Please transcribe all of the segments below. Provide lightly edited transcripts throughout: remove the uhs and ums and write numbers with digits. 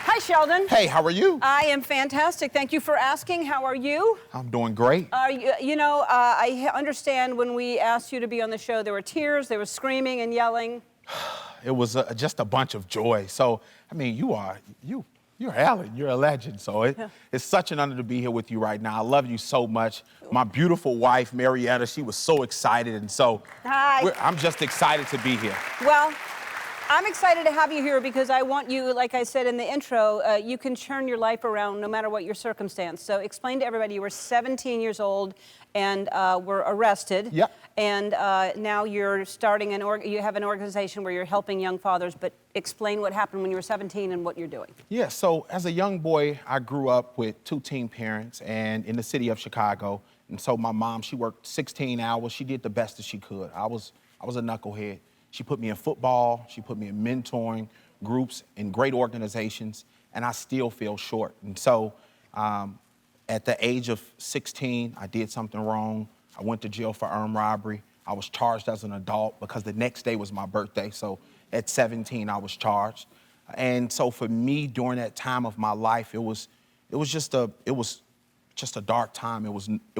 Hi, Sheldon. Hey, how are you? I am fantastic. Thank you for asking. How are you? I'm doing great. I understand when we asked you to be on the show, there were tears, there was screaming and yelling. It was just a bunch of joy. So, I mean, you're Alan, you're a legend. So it's such an honor to be here with you right now. I love you so much. My beautiful wife, Marietta, she was so excited. And so I'm just excited to be here. Well, I'm excited to have you here because I want you, like I said in the intro, you can turn your life around no matter what your circumstance. So explain to everybody, you were 17 years old and were arrested. Yep. And now you're starting you have an organization where you're helping young fathers, but explain what happened when you were 17 and what you're doing. Yeah, so as a young boy, I grew up with two teen parents and in the city of Chicago. And so my mom, she worked 16 hours. She did the best that she could. I was a knucklehead. She put me in football, she put me in mentoring groups in great organizations, and I still feel short. And so at the age of 16, I did something wrong. I went to jail for armed robbery. I was charged as an adult because the next day was my birthday. So at 17, I was charged. And so for me, during that time of my life, it was just a dark time. It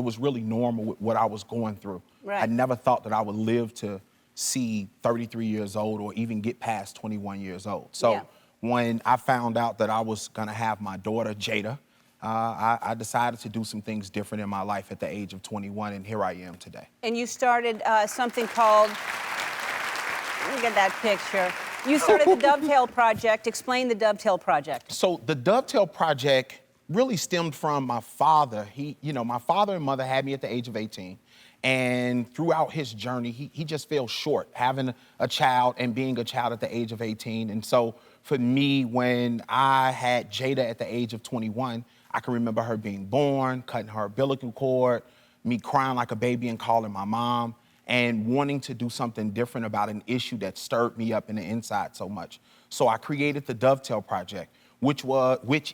was really normal with what I was going through. Right. I never thought that I would live to see 33 years old or even get past 21 years old. So when I found out that I was gonna have my daughter, Jada, I decided to do some things different in my life at the age of 21, and here I am today. And you started something called, let me get that picture. You started the Dovetail Project. Explain the Dovetail Project. So the Dovetail Project really stemmed from my father. My father and mother had me at the age of 18. And throughout his journey, he just fell short, having a child and being a child at the age of 18. And so for me, when I had Jada at the age of 21, I can remember her being born, cutting her umbilical cord, me crying like a baby and calling my mom, and wanting to do something different about an issue that stirred me up in the inside so much. So I created the Dovetail Project, which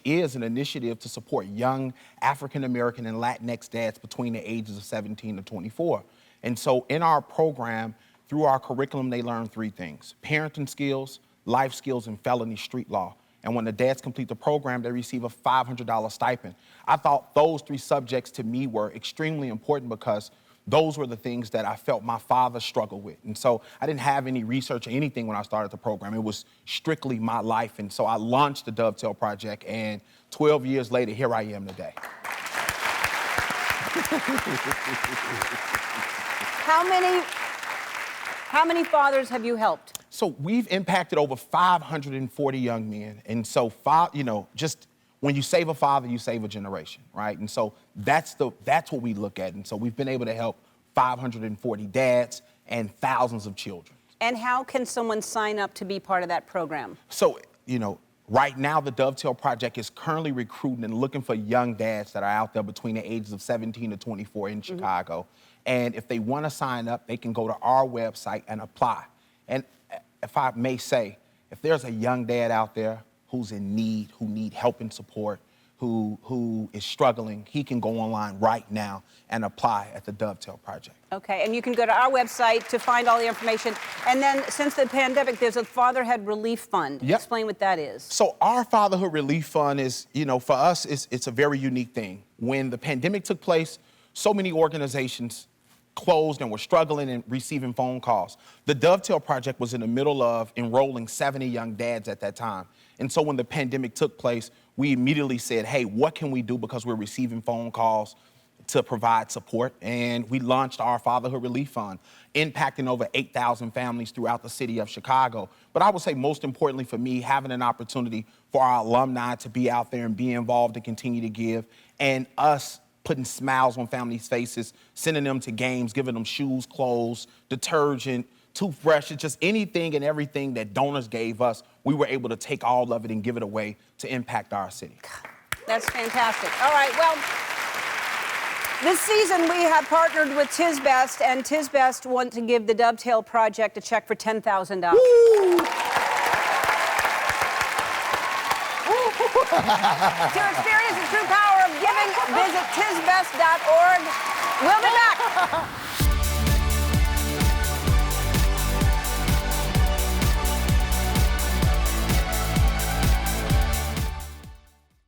is an initiative to support young African-American and Latinx dads between the ages of 17 to 24. And so in our program, through our curriculum, they learn three things: parenting skills, life skills, and felony street law. And when the dads complete the program, they receive a $500 stipend. I thought those three subjects to me were extremely important because those were the things that I felt my father struggled with. And so I didn't have any research or anything when I started the program. It was strictly my life. And so I launched the Dovetail Project, and 12 years later, here I am today. How many fathers have you helped? So we've impacted over 540 young men. And so, just when you save a father, you save a generation, right? And so that's what we look at. And so we've been able to help 540 dads and thousands of children. And how can someone sign up to be part of that program? So, right now the Dovetail Project is currently recruiting and looking for young dads that are out there between the ages of 17 to 24 in Chicago. And if they want to sign up, they can go to our website and apply. And if I may say, if there's a young dad out there who's in need, who need help and support, who is struggling, he can go online right now and apply at the Dovetail Project. Okay, and you can go to our website to find all the information. And then since the pandemic, there's a Fatherhood Relief Fund. Yep. Explain what that is. So our Fatherhood Relief Fund is, for us, it's a very unique thing. When the pandemic took place, so many organizations closed and were struggling and receiving phone calls. The Dovetail Project was in the middle of enrolling 70 young dads at that time. And so when the pandemic took place, we immediately said, hey, what can we do because we're receiving phone calls to provide support? And we launched our Fatherhood Relief Fund, impacting over 8,000 families throughout the city of Chicago. But I would say most importantly for me, having an opportunity for our alumni to be out there and be involved and continue to give, and us putting smiles on families' faces, sending them to games, giving them shoes, clothes, detergent, toothbrushes, just anything and everything that donors gave us, we were able to take all of it and give it away to impact our city. That's fantastic. All right, well, this season we have partnered with TisBest, and TisBest want to give the Dovetail Project a check for $10,000. To experience the true power of giving, visit TisBest.org. We'll be back.